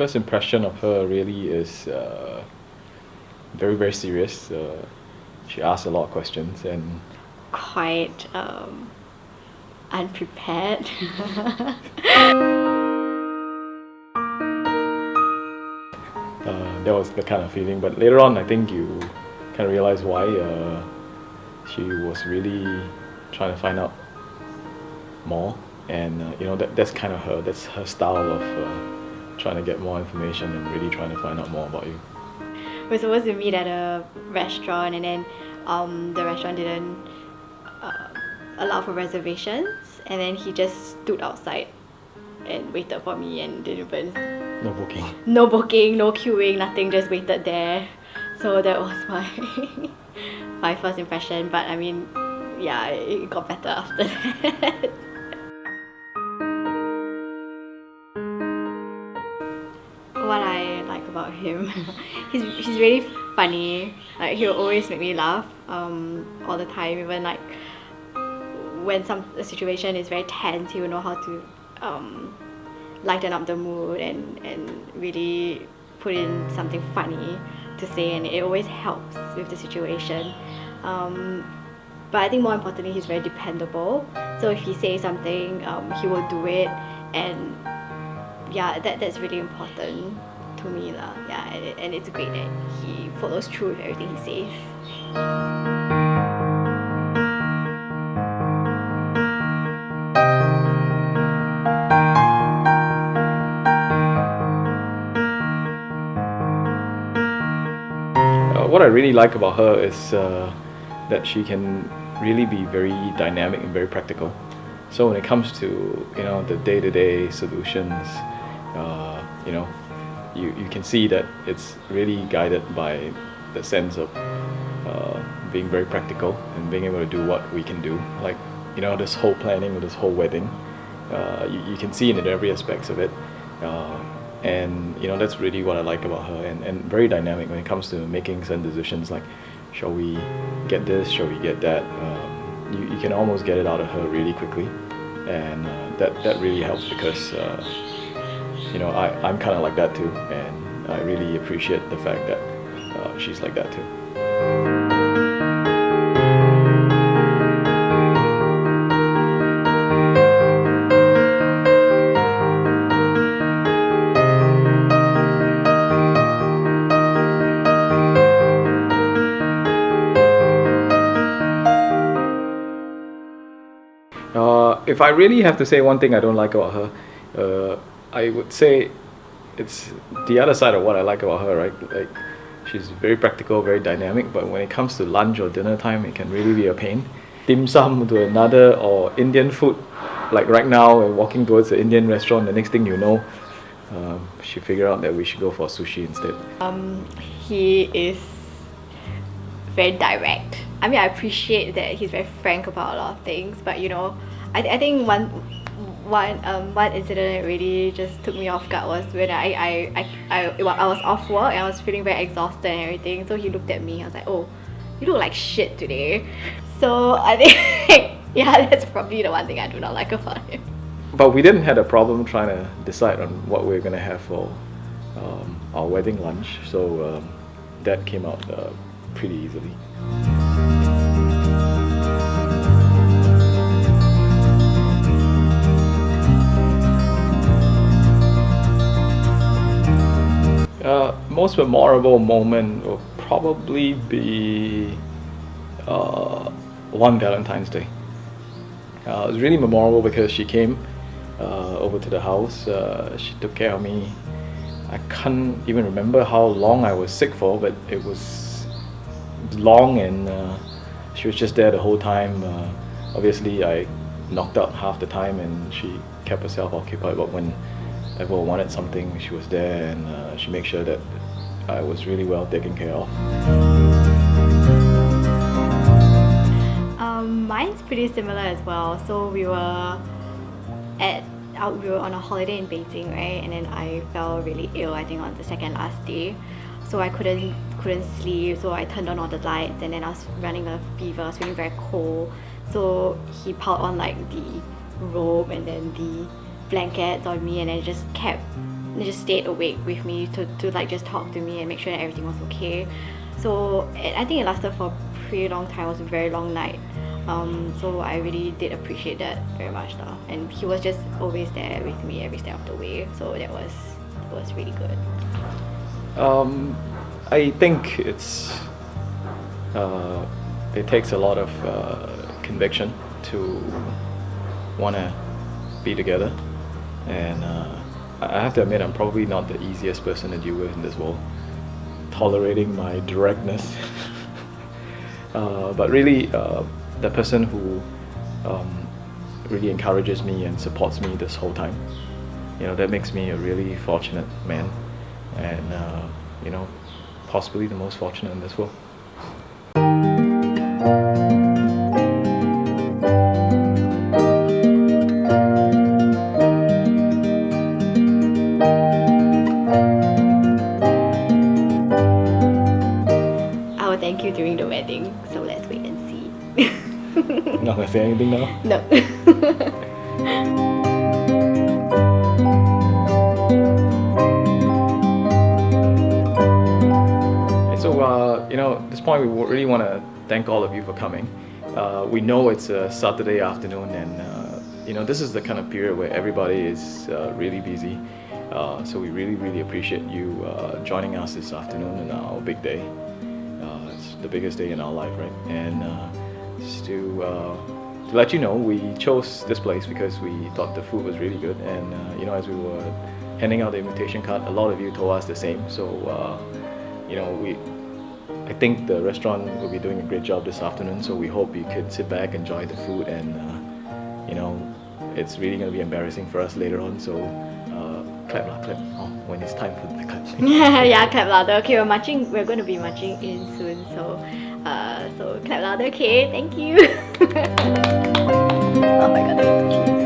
first impression of her really is very, very serious. She asks a lot of questions and quite unprepared. That was the kind of feeling. But later on, I think you kind of realize why. She was really trying to find out more, and that's kind of her. That's her style of trying to get more information and really trying to find out more about you. We're supposed to meet at a restaurant, and then the restaurant didn't allow for reservations, and then he just stood outside and waited for me and didn't even... No booking. No booking, no queuing, nothing, just waited there. So that was my first impression, but I mean, yeah, it got better after that. What I like about him, he's really funny. Like, he'll always make me laugh all the time. Even like when a situation is very tense, he will know how to lighten up the mood and really put in something funny to say, and it always helps with the situation. But I think more importantly, he's very dependable. So if he says something, he will do it, and yeah, that's really important to me lah. Yeah, and it's great that he follows through with everything he says. What I really like about her is that she can really be very dynamic and very practical. So when it comes to the day-to-day solutions, you can see that it's really guided by the sense of being very practical and being able to do what we can do. Like this whole planning of this whole wedding, you can see it in every aspects of it. And that's really what I like about her, and very dynamic when it comes to making certain decisions, like shall we get this, shall we get that. You can almost get it out of her really quickly, and that really helps because I'm kind of like that too, and I really appreciate the fact that she's like that too. If I really have to say one thing I don't like about her, I would say it's the other side of what I like about her, right? Like, she's very practical, very dynamic, but when it comes to lunch or dinner time, it can really be a pain. Dim sum to another, or Indian food, like right now we're walking towards the Indian restaurant, the next thing you know, she figured out that we should go for sushi instead. He is very direct. I mean, I appreciate that he's very frank about a lot of things, but I think one incident that really just took me off guard was when I was off work and I was feeling very exhausted and everything. So he looked at me. I was like, "Oh, you look like shit today." So I think yeah, that's probably the one thing I do not like about him. But we didn't have a problem trying to decide on what we're gonna have for our wedding lunch. So that came out pretty easily. Most memorable moment will probably be one Valentine's Day. It was really memorable because she came over to the house. She took care of me. I can't even remember how long I was sick for, but it was long, and she was just there the whole time. Obviously, I knocked out half the time, and she kept herself occupied. But when I wanted something, she was there, and she made sure that I was really well taken care of. Mine's pretty similar as well. So we were on a holiday in Beijing, right? And then I fell really ill, I think on the second last day. So I couldn't sleep, so I turned on all the lights, and then I was running a fever, I was feeling very cold. So he piled on like the robe and then the blankets on me, and then just kept just stayed awake with me to like just talk to me and make sure that everything was okay. So I think it lasted for a pretty long time. It was a very long night. So I really did appreciate that very much though. And he was just always there with me every step of the way. So that was really good. I think it takes a lot of conviction to want to be together, and I have to admit I'm probably not the easiest person to deal with in this world, tolerating my directness. But really, the person who really encourages me and supports me this whole time, that makes me a really fortunate man, and possibly the most fortunate in this world. I will thank you during the wedding, so let's wait and see. Not gonna say anything now? No. So, at this point, we really want to thank all of you for coming. We know it's a Saturday afternoon, and this is the kind of period where everybody is really busy. So we really, really appreciate you joining us this afternoon on our big day. It's the biggest day in our life, right? And just to let you know, we chose this place because we thought the food was really good, and as we were handing out the invitation card, a lot of you told us the same. So I think the restaurant will be doing a great job this afternoon. So we hope you could sit back, enjoy the food, and it's really going to be embarrassing for us later on. So clap lah, clap. Oh, when it's time for the clap. Yeah, clap louder. Okay, we're going to be marching in soon. So clap louder. Okay, thank you. Oh my god, that's so cute.